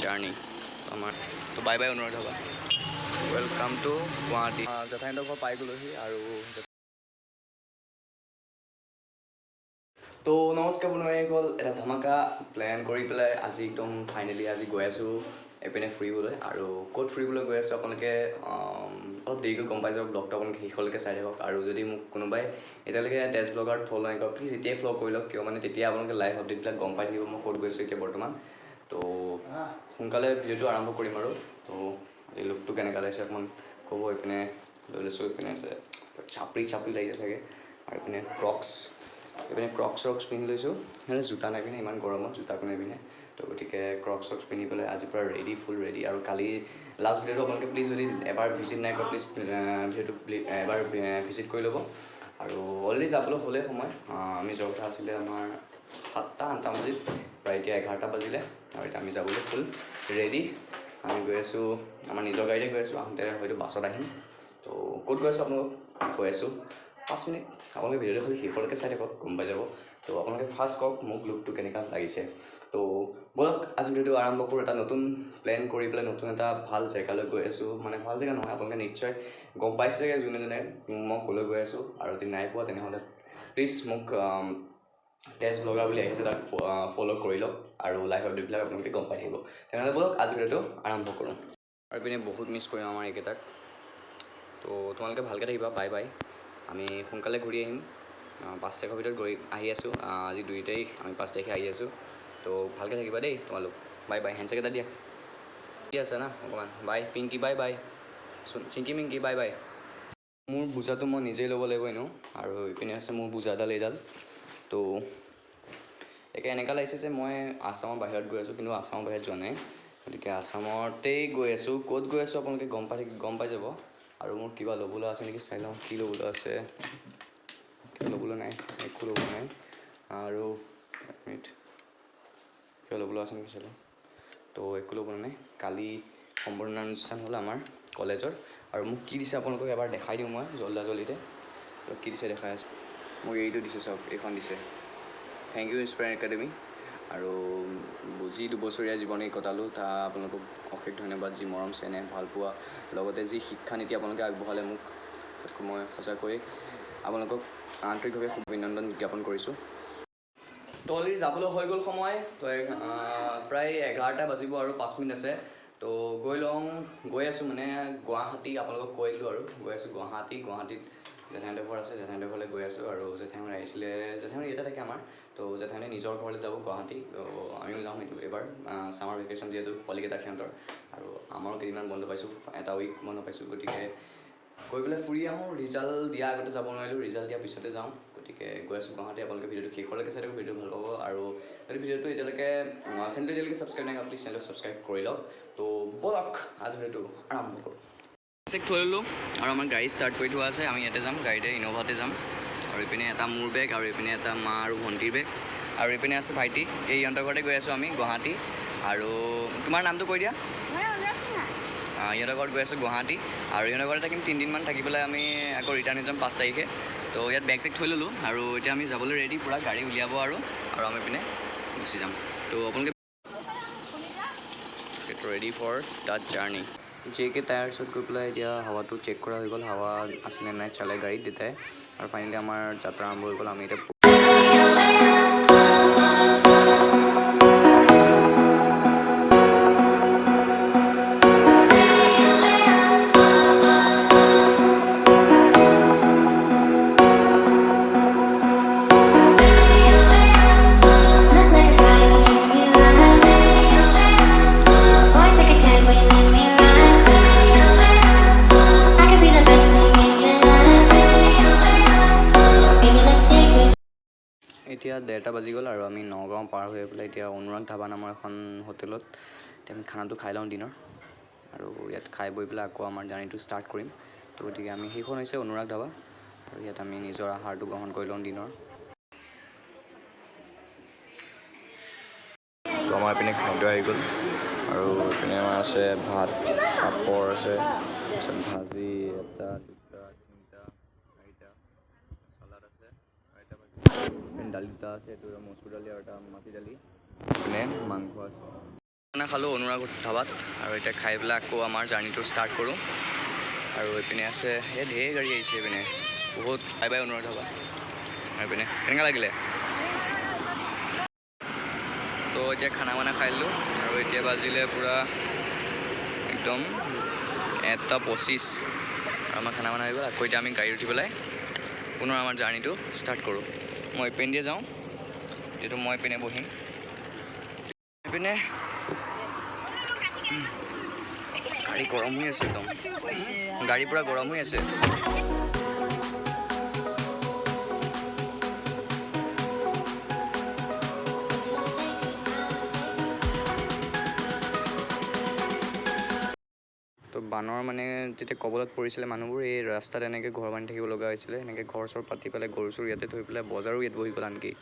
Journey আমাৰ তো bye bye অনুৰোধ হ'বা ৱেলকাম টু গুৱাহাটী জেঠাইহঁতৰ ঘৰ পাই গ'লোহি আৰু তো নমস্কাৰ বনাই গ'ল এটা ধামাকা প্লেন কৰি পেলাই আজি একদম ফাইনেলি আজি গৈ আছোঁ এপিনে ফুৰিবলৈ আৰু ক'ত ফুৰিবলৈ গৈ আছোঁ আপোনালোকে অলপ দেৰিকৈ গম পাই যাব ব্লগটো আপোনালোকে শেষলৈকে চাই থাকক আৰু যদি মোক কোনোবাই এতিয়ালৈকে তেজ ব্লগাৰত ফ'ল' নাই কৰা প্লিজ এতিয়াই ফ'ল' কৰি লওক কিয় মানে তেতিয়া আপোনালোকে লাইভ আপডেটবিলাক গম পাই থাকিব মই ক'ত গৈছোঁ এতিয়া বৰ্তমান তো সোনকালে ভিডিঅ'টো আৰম্ভ কৰিম আৰু তো এই লুকটো কেনেকুৱা লাগিছে অকণমান ক'ব এইপিনে লৈ লৈছোঁ এইপিনে আছে চাপৰি লাগিছে চাগে আৰু এইপিনে ক্ৰক্স পিন্ধি লৈছোঁ মানে জোতা নাই পিনে ইমান গৰমত জোতা পিনে পিনে তো গতিকে ক্ৰক্স পিন্ধি পেলাই আজিৰ পৰা ফুল ৰেডি আৰু কালি লাষ্ট ভিডিঅ'টো আপোনালোকে প্লিজ যদি এবাৰ ভিজিট নাই কৰা প্লিজ ভিডিঅ'টো এবাৰ ভিজিট কৰি ল'ব আৰু অলৰেডি যাবলৈ হ'লেই সময় আমি যোৱা কথা আছিলে আমাৰ 7-8 বাজিত প্ৰায় এতিয়া 11টা বাজিলে আৰু এতিয়া আমি যাবলৈ ফুল ৰেডি আমি গৈ আছোঁ আমাৰ নিজৰ গাড়ীতে গৈ আছোঁ আহোঁতে হয়তো বাছত আহিম তো ক'ত গৈ আছোঁ আপোনালোক গৈ আছোঁ 5 মিনিট আপোনালোকে ভিডিঅ'টো খালি শেষলৈকে চাই থাকক গম পাই যাব তো আপোনালোকে ফাৰ্ষ্ট কওক মোক লুকটো কেনেকুৱা লাগিছে তো ব'লক আজি ভিডিঅ'টো আৰম্ভ কৰোঁ এটা নতুন প্লেন কৰি পেলাই নতুন এটা ভাল জেগালৈ গৈ আছোঁ মানে ভাল জেগা নহয় আপোনালোকে নিশ্চয় গম পাইছে যোনে যোনে মই ক'লৈ গৈ আছোঁ আৰু যদি নাই পোৱা তেনেহ'লে প্লিজ মোক তেজ ব্লগাৰ বুলি আহিছে তাক ফ'ল' কৰি লওক আৰু লাইভ আপডেটবিলাক আপোনালোকে গম পাই থাকিব তেনেহ'লে ব'লক আজি ভিডিঅ'টো আৰম্ভ কৰোঁ আৰু পিনে বহুত মিছ কৰিম আমাৰ এইকেইটাক তো তোমালোকে ভালকৈ থাকিবা বাই বাই আমি সোনকালে ঘূৰি আহিম 5 তাৰিখৰ ভিতৰত আহি আছোঁ আজি 2 তাৰিখ আমি 5 তাৰিখে আহি আছোঁ তো ভালকৈ থাকিবা দেই তোমালোক বাই বাই হেণ্ডছেক এটা দিয়া কি আছে না অকণমান বাই Pinky bye bye Chinki মিংকি bye bye মোৰ বোজাটো মই নিজেই ল'ব লাগিব এনেও আৰু ইপিনে আছে মোৰ বোজাডাল এইডাল তো একে এনেকুৱা লাগিছে যে মই আছামৰ বাহিৰত গৈ আছোঁ কিন্তু আছামৰ বাহিৰত যোৱা নাই গতিকে আছামতেই গৈ আছোঁ ক'ত গৈ আছোঁ আপোনালোকে গম পাই যাব আৰু মোৰ কিবা ল'বলৈ আছে নেকি চাই লওঁ কি ল'বলৈ আছে ল'বলৈ নাই একো ল'বলৈ নাই আৰু এক মিনিট কিবা ল'বলৈ আছে নেকি চাই লওঁ তো একো ল'বলৈ নাই কালি সম্বৰ্ধনা অনুষ্ঠান হ'ল আমাৰ কলেজৰ আৰু মোক কি দিছে আপোনালোকক এবাৰ দেখাই দিওঁ মই জল্দিতে তো কি দিছে দেখাই আছোঁ মোক এইটো দিছে চাওক এইখন দিছে থেংক ইউ ইনস্পায়াৰ একাডেমি আৰু যি 2 বছৰীয়া জীৱনে কটালোঁ তাৰ আপোনালোকক অশেষ ধন্যবাদ যি মৰম চেনেহ ভালপোৱা লগতে যি শিক্ষানীতি আপোনালোকে আগবঢ়ালে মোক মই সঁচাকৈ আপোনালোকক আন্তৰিকভাৱে অভিনন্দন জ্ঞাপন কৰিছোঁ তো অলৰেডি যাবলৈ হৈ গ'ল সময় তো প্ৰায় 11টা বাজিব আৰু 5 মিনিট আছে তো গৈ আছোঁ মানে গুৱাহাটী আপোনালোকক কৈ দিলোঁ আৰু গৈ আছোঁ গুৱাহাটীত জেঠাইহঁতৰ ঘৰ আছে জেঠাইহঁতৰ ঘৰলৈ গৈ আছোঁ আৰু জেঠাইহঁত আহিছিলে জেঠাইহঁত ইয়াতে থাকে আমাৰ তো জেঠাইহঁতে নিজৰ ঘৰলৈ যাব গুৱাহাটী তো আমিও যাওঁ সেইটো এইবাৰ ছামাৰ ভেকেশ্যন যিহেতু পোৱালিকেইটা সিহঁতৰ আৰু আমাৰো কেইদিনমান বন্ধ পাইছোঁ এটা উইক বন্ধ পাইছোঁ গতিকে গৈ পেলাই ফুৰি আহোঁ ৰিজাল্ট দিয়া আগতে যাব নোৱাৰিলোঁ ৰিজাল্ট দিয়াৰ পিছতে যাওঁ গতিকে গৈ আছোঁ গুৱাহাটী আপোনালোকে ভিডিঅ'টো শেষলৈকে চাই থাকক ভিডিঅ'টো ভাল পাব আৰু যদি ভিডিঅ'টো এতিয়ালৈকে চেনেলটো এতিয়ালৈকে ছাবস্ক্ৰাইব নাই কৰা প্লিজ চেনেলটো ছাবস্ক্ৰাইব কৰি লওক তো ব'লক আজি ভিডিঅ'টো আৰম্ভ কৰোঁ চেক থৈ ল'লোঁ আৰু আমাৰ গাড়ী ষ্টাৰ্ট কৰি থোৱা আছে আমি ইয়াতে যাম গাড়ীতে ইন'ভাতে যাম আৰু এইপিনে এটা মোৰ বেগ আৰু এইপিনে এটা মা আৰু ভণ্টিৰ বেগ আৰু এইপিনে আছে ভাইটি এই ইহঁতৰ ঘৰতে গৈ আছোঁ আমি গুৱাহাটী আৰু তোমাৰ নামটো কৈ দিয়া ইহঁতৰ ঘৰত গৈ আছোঁ গুৱাহাটী আৰু ইহঁতৰ ঘৰত থাকিম 3 দিনমান থাকি পেলাই আমি আকৌ ৰিটাৰ্ণ হৈ যাম 5 তাৰিখে তো ইয়াত বেগ চেগ থৈ ল'লোঁ আৰু এতিয়া আমি যাবলৈ ৰেডি পূৰা গাড়ী উলিয়াব আৰু আমি পিনে গুচি যাম তো আপোনালোকে get ready for that journey JK টায়াৰ্ছত গৈ পেলাই এতিয়া হাৱাটো চেক কৰা হৈ গ'ল হাৱা আছিলে নাই চালে গাড়ীত দেউতাই আৰু ফাইনেলি আমাৰ যাত্ৰা আৰম্ভ হৈ গ'ল আমি এতিয়া এতিয়া 1:30 বাজি গ'ল আৰু আমি নগাঁও পাৰ হৈ পেলাই এতিয়া অনুৰাগ ধাবা নামৰ এখন হোটেলত এতিয়া আমি খানাটো খাই লওঁ দিনৰ আৰু ইয়াত খাই বৈ পেলাই আকৌ আমাৰ জাৰ্ণিটো ষ্টাৰ্ট কৰিম তো গতিকে আমি সেইখন হৈছে অনুৰাগ ধাবা আৰু ইয়াত আমি নিজৰ আহাৰটো গ্ৰহণ কৰি লওঁ দিনৰ তো আমাৰ এইপিনে খাদ্য আহি গ'ল আৰু এইপিনে আমাৰ আছে ভাত পাপৰ আছে তাৰপিছত ভাজি এটা 2টা 3টা 4টা চালাড আছে দালি দুটা আছে এইটো মচুৰ দালি আৰু এটা মাটি দালি এইপিনে মাংস আছে খানা খালোঁ অনুৰাগ ধাবাত আৰু এতিয়া খাই পেলাই আকৌ আমাৰ জাৰ্ণিটো ষ্টাৰ্ট কৰোঁ। আৰু এইপিনে আছে এই ঢেৰ গাড়ী আহিছে এইপিনে বহুত। Bye bye Anurag dhaba. আৰু এইপিনে কেনেকুৱা লাগিলে? তো এতিয়া খানা বানা খাই দিলোঁ আৰু এতিয়া বাজিলে পূৰা একদম 1:25 আৰু আমাৰ খানা বানা হৈ গ'ল। আকৌ এতিয়া আমি গাড়ী উঠি পেলাই পুনৰ আমাৰ জাৰ্ণিটো ষ্টাৰ্ট কৰোঁ। মই এইপিনে দিয়ে যাওঁ, যিহেতু মই এইপিনে বহিম। এইপিনে গাড়ী গৰম হৈ আছে একদম, গাড়ী পূৰা গৰম হৈ আছে। তো বানৰ মানে যেতিয়া কবলত পৰিছিলে মানুহবোৰ, এই ৰাস্তাত এনেকৈ ঘৰ বান্ধি থাকিব লগা হৈছিলে। এনেকৈ ঘৰ চৰ পাতি পেলাই গৰু চৰু ইয়াতে থৈ পেলাই বজাৰো ইয়াত বহি গ'ল আনকি।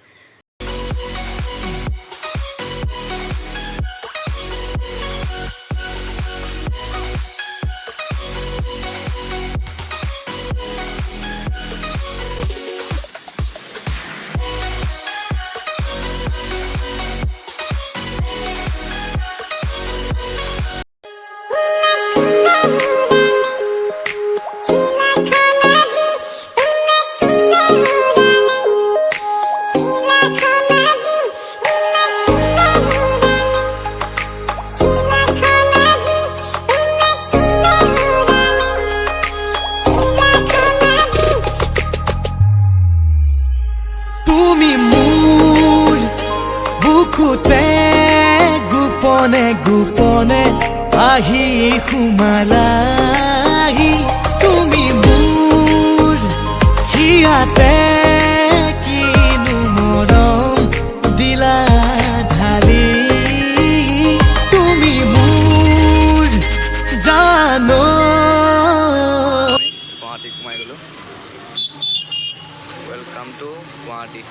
গোপনে আহি সোমালাহি তুমি মোৰ হিয়াতে কিনো মৰম দিলা ঢালি তুমি মোৰ জানো। গুৱাহাটী সোমাই গ'লোঁ। Welcome to Guwahati.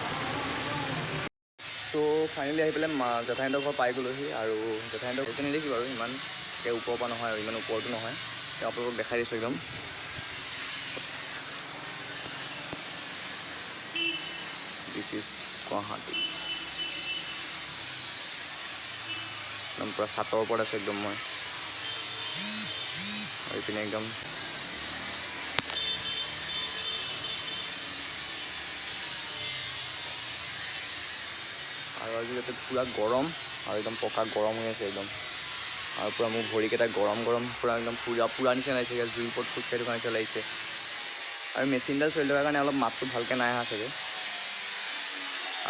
তো ফাইনেলি আহি পেলাই জেঠাইহঁতৰ ঘৰ পাই গ'লোহি। আৰু জেঠাইহঁতৰ ঘৰটো নেদেখিব আৰু ইমান ওপৰৰ পৰা নহয় আৰু ইমান ওপৰতো নহয়। আপোনালোকক দেখাই দিছোঁ একদম। This is Guwahati. একদম পূৰা ছাতৰ ওপৰত আছোঁ একদম মই। আৰু এইপিনে একদম আৰু আজি ইয়াতে পূৰা গৰম আৰু একদম পকা গৰম হৈ আছে একদম। আৰু পূৰা মোৰ ভৰিকেইটা গৰম গৰম পূৰা একদম পূৰা নিচিনা লাগিছে। জুইৰ ওপৰত খোজকাঢ়ি থকা নিচিনা লাগিছে। আৰু মেচিনডাল চলি থকাৰ কাৰণে অলপ মাতটো ভালকৈ নাই অহা চাগে।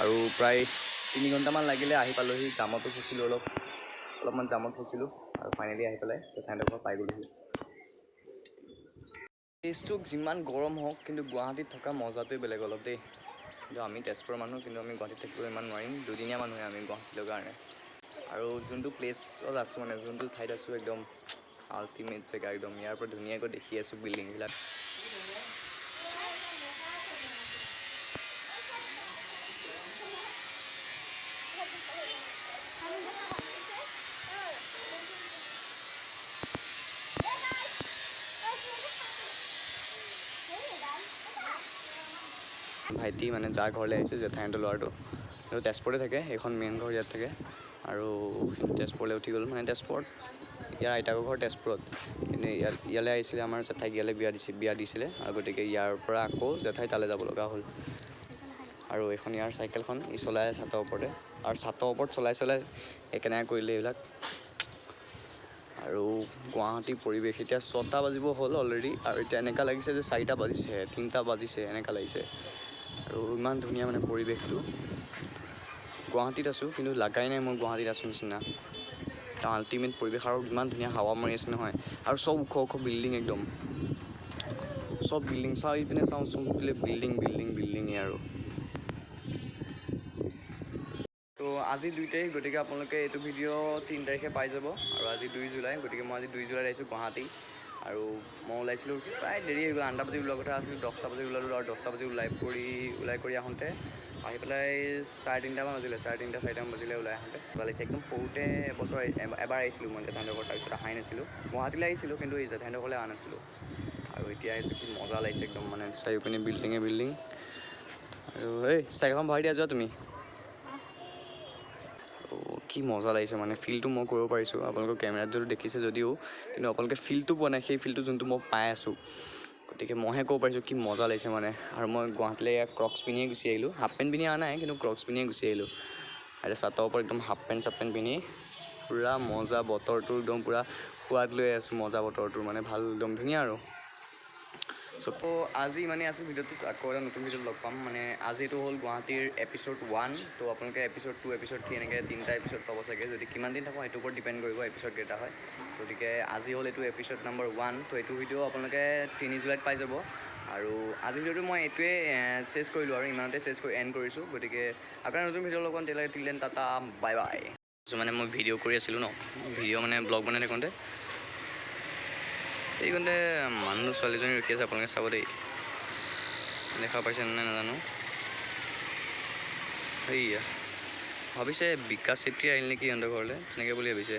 আৰু প্ৰায় 3 ঘণ্টামান লাগিলে আহি পালোহি। জামতো ফচিলোঁ অলপমান জামত ফচিলোঁ। আৰু ফাইনেলি আহি পেলাই জেঠাইহঁতৰ ঘৰ পাই গ'লোহি। প্লেচটো যিমান গৰম হওক কিন্তু গুৱাহাটীত থকা মজাটোৱে বেলেগ অলপ দেই। কিন্তু আমি তেজপুৰৰ মানুহ, কিন্তু আমি গুৱাহাটীত থাকিবলৈ ইমান নোৱাৰিম। দুদিনীয়া মানুহে আমি গুৱাহাটীলৈ কাৰণে। আৰু যোনটো প্লেচত আছোঁ মানে যোনটো ঠাইত আছোঁ একদম আল্টিমেট জেগা একদম। ইয়াৰ পৰা ধুনীয়াকৈ দেখি আছোঁ বিল্ডিংবিলাক। ভাইটি মানে যাৰ ঘৰলৈ আহিছে জেঠাইহঁতৰ ল'ৰাটো, আৰু তেজপুৰতে থাকে। সেইখন মেইন ঘৰ ইয়াত থাকে। আৰু তেজপুৰলৈ উঠি গ'ল মানে তেজপুৰত। ইয়াৰ আইতাকৰ ঘৰ তেজপুৰত, কিন্তু ইয়ালৈ আহিছিলে আমাৰ জেঠাইক ইয়ালৈ বিয়া দিছিলে। আৰু গতিকে ইয়াৰ পৰা আকৌ জেঠাই তালৈ যাব লগা হ'ল। আৰু এইখন ইয়াৰ চাইকেলখন ই চলাই ছাতৰ ওপৰতে। আৰু ছাতৰ ওপৰত চলাই কেনেকৈ কৰিলে এইবিলাক। আৰু গুৱাহাটীৰ পৰিৱেশ এতিয়া 6টা বাজিব হ'ল অলৰেডি। আৰু এতিয়া এনেকুৱা লাগিছে যে 4টা বাজিছেহে, 3টা বাজিছে এনেকুৱা লাগিছে। আৰু ইমান ধুনীয়া মানে পৰিৱেশটো। গুৱাহাটীত আছোঁ কিন্তু লাগাই নাই মই গুৱাহাটীত আছোঁ নিচিনা। এটা আল্টিমেট পৰিৱেশ আৰু ইমান ধুনীয়া হাৱা মাৰি আছে নহয়। আৰু চব ওখ ওখ বিল্ডিং একদম। চব বিল্ডিং চাওঁ ইপিনে চাওঁ চবফালে বিল্ডিঙেই আৰু। তো আজি 2 তাৰিখ, গতিকে আপোনালোকে এইটো ভিডিঅ' 3 তাৰিখে পাই যাব। আৰু আজি 2 জুলাই, গতিকে মই আজি 2 জুলাইত আহিছোঁ গুৱাহাটী। আৰু মই ওলাইছিলোঁ প্ৰায় দেৰি হৈ গ'ল। 8টা বাজি ওলোৱা কথা আছিল, 10টা বাজি ওলালোঁ। আৰু 10টা বাজি ওলাই কৰি আহোঁতে আহি পেলাই 3:30মান বাজিলে। 3:30, 4টামান বাজিলে ওলাই আহোঁতে। ভাল লাগিছে একদম। সৰুতে এবাৰ আহিছিলোঁ মই জেঠাইহঁতৰ ঘৰত, তাৰপিছত অহাই নাছিলোঁ। গুৱাহাটীলৈ আহিছিলোঁ কিন্তু এই জেঠাইহঁতৰ ঘৰলৈ অহা নাছিলোঁ। আৰু এতিয়া আহিছোঁ, কি মজা লাগিছে একদম মানে চাৰিওপিনে বিল্ডিং। আৰু এই চাইকেলখন ভৰাই দিয়া যোৱা তুমি। কি মজা লাগিছে মানে ফিলটো মই কৰিব পাৰিছোঁ আপোনালোকৰ কেমেৰাত যদি দেখিছে যদিও কিন্তু আপোনালোকে ফিলটো পোৱা নাই সেই ফিলটো যোনটো মই পাই আছোঁ গতিকে মইহে ক'ব পাৰিছোঁ কি মজা লাগিছে মানে আৰু মই গুৱাহাটীলৈ ক্ৰক্স পিন্ধিয়ে গুচি আহিলোঁ হাফ পেণ্ট পিন্ধি অহা নাই কিন্তু ক্ৰক্স পিন্ধিয়ে গুচি আহিলোঁ আৰু ছাতৰ ওপৰত একদম হাফ পেণ্ট পিন্ধি পূৰা মজা বতৰটো একদম পূৰা সোৱাদ লৈ আছোঁ মজা বতৰটোৰ মানে ভাল একদম ধুনীয়া আৰু চ' আজি মানে আছিল ভিডিঅ'টোত আকৌ এটা নতুন ভিডিঅ'ত লগ পাম মানে আজি এইটো হ'ল গুৱাহাটীৰ এপিছ'ড 1 তো আপোনালোকে এপিছ'ড 2 এপিছ'ড 3 এনেকৈ 3টা এপিছ'ড পাব চাগে যদি কিমান দিন থাকোঁ সেইটোৰ ওপৰত ডিপেণ্ড কৰিব এপিছ'ড কেইটা হয় গতিকে আজি হ'ল এইটো এপিছ'ড নম্বৰ 1 তো এইটো ভিডিঅ' আপোনালোকে 3 জুলাইত পাই যাব আৰু আজি ভিডিঅ'টো মই এইটোৱে চেছ কৰিলোঁ আৰু ইমানতে চেছ কৰি এণ্ড কৰিছোঁ গতিকে আকৌ নতুন ভিডিঅ' লগ পাম তেতিয়ালৈকে till then tata bye bye চ' মানে মই ভিডিঅ' কৰি আছিলোঁ ন ভিডিঅ' মানে ব্লগ বনাই থাকোঁতে এইকণতে মানুহ ছোৱালীজনী ৰখি আছে আপোনালোকে চাব দেই দেখা পাইছে নে নাজানো সেয়া ভাবিছে বিকাশ চেত্ৰী আহিল নেকি সিহঁতৰ ঘৰলৈ তেনেকৈ বুলি ভাবিছে